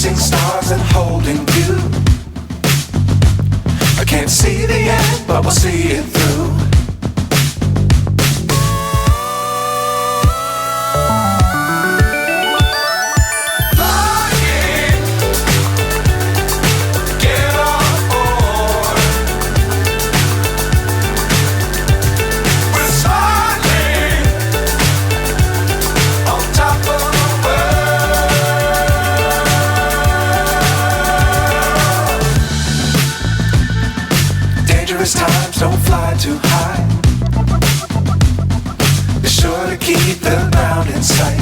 chasing stars and holding you. I can't see the end, but we'll see it through. Times don't fly too high. Be sure to keep the ground in sight.